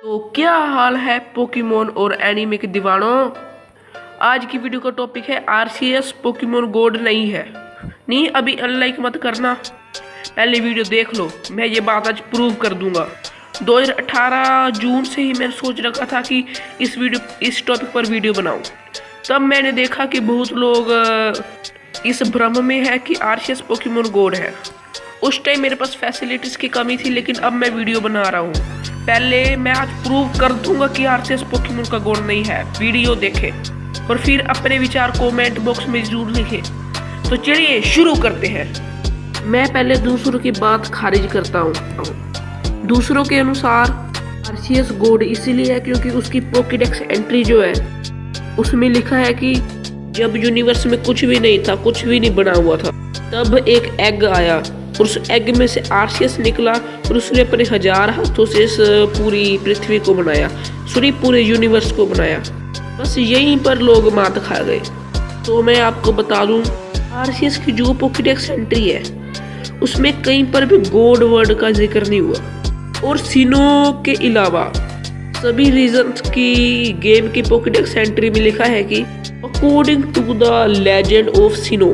तो क्या हाल है पोकेमोन और एनीमे के दीवानों। आज की वीडियो का टॉपिक है आरसीएस पोकेमोन गोल्ड नहीं है। नहीं, अभी अनलाइक मत करना, पहले वीडियो देख लो। मैं ये बात आज प्रूव कर दूंगा। 2018 जून से ही मैंने सोच रखा था कि इस टॉपिक पर वीडियो बनाऊं। तब मैंने देखा कि बहुत लोग इस भ्रम में है कि आरसीएस पोकेमोन गोल्ड है। उस टाइम मेरे पास फैसिलिटीज़ की कमी थी, लेकिन अब मैं वीडियो बना रहा हूँ। पहले मैं आज प्रूव कर दूंगा कि आरसीएस पोकेमोन का गोल्ड नहीं है। वीडियो देखें और फिर अपने विचार कमेंट बॉक्स में जरूर लिखें। तो चलिए शुरू करते हैं। मैं पहले दूसरों की बात खारिज करता हूँ। दूसरों के अनुसार आरसीएस गोल्ड इसीलिए है क्योंकि उसकी पोकेडेक्स एंट्री जो है उसमें लिखा है कि जब यूनिवर्स में कुछ भी नहीं था, कुछ भी नहीं बना हुआ था, तब एक एग आया और उस एग में से आरसीएस निकला और उसने अपने 1000 हाथों से इस पूरी पृथ्वी को बनाया, पूरे यूनिवर्स को बनाया। बस यहीं पर लोग मात खा गए। तो मैं आपको बता दूं, आरसीएस की जो पोकेडेक्स एंट्री है उसमें कहीं पर भी गोल्ड वर्ड का जिक्र नहीं हुआ। और सिनो के अलावा सभी रीजन्स की गेम की पोकेडेक्स एंट्री में लिखा है कि according to the legend of Sino.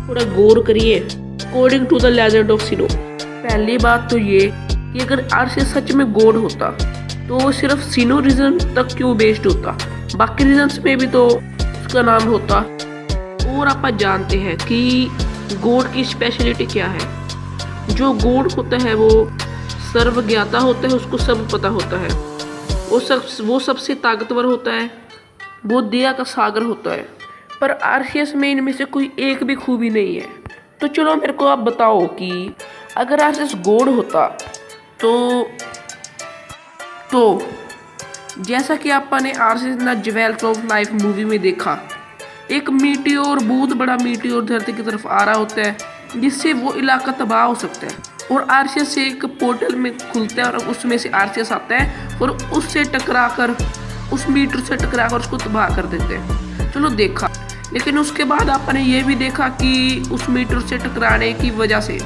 थोड़ा गौर करिए, according to the legend of Sino. पहली बात तो ये कि अगर आरसीएस सच में गोल्ड होता तो वो सिर्फ सिनो रीजन तक क्यों बेस्ड होता, बाकी रीजन्स में भी तो उसका नाम होता। और आप जानते हैं कि गोल्ड की स्पेशलिटी क्या है। जो गोल्ड होता है वो सर्वज्ञाता होता है, उसको सब पता होता है। वो सबसे ताकतवर होता है, वो दया का सागर होता है। पर आरसीएस में इनमें से कोई एक भी खूबी नहीं है। तो चलो मेरे को आप बताओ कि अगर आरसीएस गोल्ड होता तो जैसा कि आपने आरसीएस ना ज्वेल्स ऑफ लाइफ मूवी में देखा, एक मीटियोर, बहुत बड़ा मीटियोर धरती की तरफ आ रहा होता है जिससे वो इलाका तबाह हो सकता है। और आरसीएस से एक पोर्टल में खुलता है और उसमें से आरसीएस आता है और उससे टकराकर, उस मीटर से टकराकर उसको तबाह कर देते हैं। चलो देखा, लेकिन उसके बाद आपने ये भी देखा कि उस मीटर से टकराने की वजह से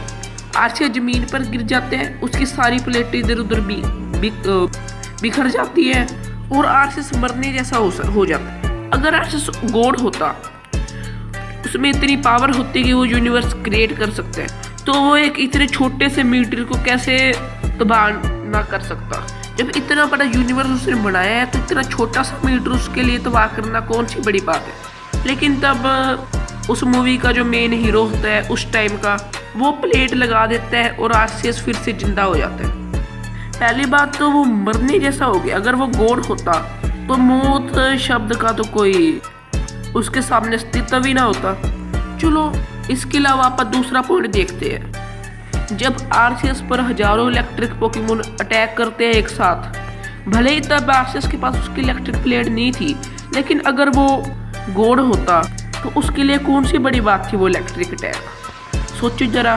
आरसीएस जमीन पर गिर जाते हैं, उसकी सारी प्लेटें इधर उधर बिखर जाती है और आरसीएस मरने जैसा हो जाता है। अगर आरसीएस गोल्ड होता, उसमें इतनी पावर होती कि वो यूनिवर्स क्रिएट कर सकते हैं, तो वो एक इतने छोटे से मीटर को कैसे तबाह ना कर सकता। जब इतना बड़ा यूनिवर्स उसने बनाया है तो इतना छोटा सा मीटर उसके लिए तबाह करना कौन सी बड़ी बात है। लेकिन तब उस मूवी का जो मेन हीरो होता है उस टाइम का, वो प्लेट लगा देता है और आरसीएस फिर से जिंदा हो जाता है। पहली बात तो वो मरने जैसा हो गया। अगर वो गोल्ड होता तो मौत शब्द का तो कोई उसके सामने अस्तित्व ही ना होता। चलो इसके अलावा आप दूसरा पॉइंट देखते हैं। जब आरसीएस पर हजारों इलेक्ट्रिक पोकेमोन अटैक करते हैं एक साथ, भले ही तब आरसीएस के पास उसकी इलेक्ट्रिक प्लेट नहीं थी, लेकिन अगर वो गोल्ड होता तो उसके लिए कौन सी बड़ी बात थी वो इलेक्ट्रिक अटैक। सोचो जरा।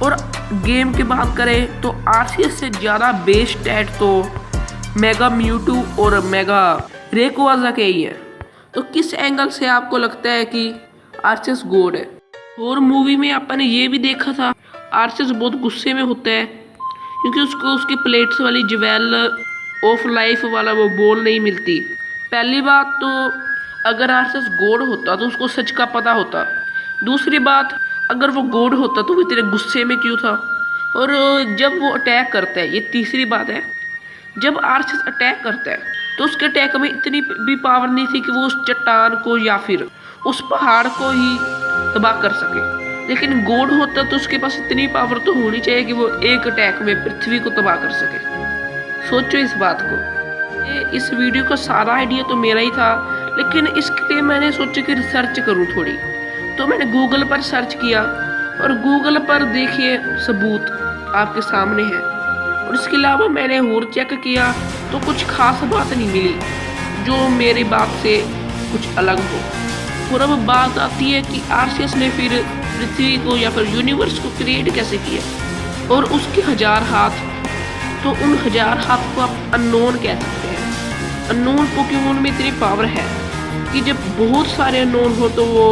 और गेम की बात करें तो आरसीएस से ज़्यादा बेस्ट स्टैट तो मेगा म्यूटू और मेगा रेकोवाजा के ही है। तो किस एंगल से आपको लगता है कि आरसीएस गोल्ड है। और मूवी में आपने ये भी देखा था, आरसीएस बहुत गुस्से में होता है क्योंकि उसको उसकी प्लेट्स वाली ज्वेल ऑफ लाइफ वाला वो बॉल नहीं मिलती। पहली बात तो अगर आरसीएस गोल्ड होता तो उसको सच का पता होता। दूसरी बात, अगर वो गोल्ड होता तो वो इतने गुस्से में क्यों था। और जब वो अटैक करता है, ये तीसरी बात है, जब आरसीएस अटैक करता है तो उसके अटैक में इतनी भी पावर नहीं थी कि वो उस चट्टान को या फिर उस पहाड़ को ही तबाह कर सके। लेकिन गोल्ड होता तो उसके पास इतनी पावर तो होनी चाहिए कि वो एक अटैक में पृथ्वी को तबाह कर सके। सोचो इस बात को। इस वीडियो का सारा आइडिया तो मेरा ही था, लेकिन इसके लिए मैंने सोचा कि रिसर्च करूं थोड़ी। तो मैंने गूगल पर सर्च किया और गूगल पर देखिए सबूत आपके सामने है। और इसके अलावा मैंने और चेक किया तो कुछ खास बात नहीं मिली जो मेरी बात से कुछ अलग हो। और अब बात आती है कि आरसीएस ने फिर पृथ्वी को या फिर यूनिवर्स को क्रिएट कैसे किया। और उसके 1000 हाथ, तो उन 1000 हाथ को आप अननोन कह सकते हैं। अननोन पोकेमोन में इतनी पावर है कि जब बहुत सारे अननोन हो तो वो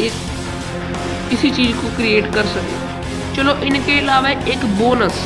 एक किसी चीज़ को क्रिएट कर सके। चलो इनके अलावा एक बोनस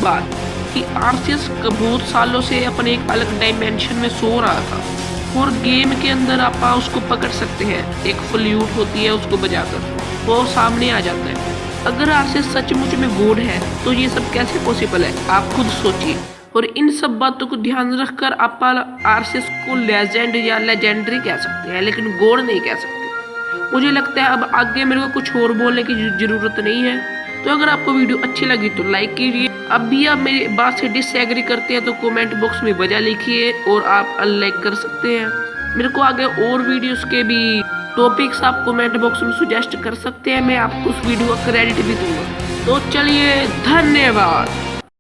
बात, कि आरसीएस बहुत सालों से अपने एक अलग डायमेंशन में सो रहा था और गेम के अंदर आप उसको पकड़ सकते हैं। एक फ्लूट होती है, उसको बजाकर वो सामने आ जाता है। अगर आरसीएस सचमुच में गॉड है तो ये सब कैसे पॉसिबल है, आप खुद सोचिए। और इन सब बातों को ध्यान रखकर आप आरसीएस को लेजेंड या लेजेंडरी कह सकते हैं, लेकिन गॉड नहीं कह सकते। मुझे लगता है अब आगे मेरे को कुछ और बोलने की जरूरत नहीं है। तो अगर आपको वीडियो अच्छी लगी तो लाइक कीजिए। अब भी आप मेरी बात से डिसएग्री करते हैं तो कमेंट बॉक्स में वजह लिखिए और आप अनलाइक कर सकते हैं। मेरे को आगे और वीडियोस के भी टॉपिक्स आप कमेंट बॉक्स में सुजेस्ट कर सकते हैं, मैं आपको उस वीडियो का क्रेडिट भी दूंगा। तो चलिए, धन्यवाद।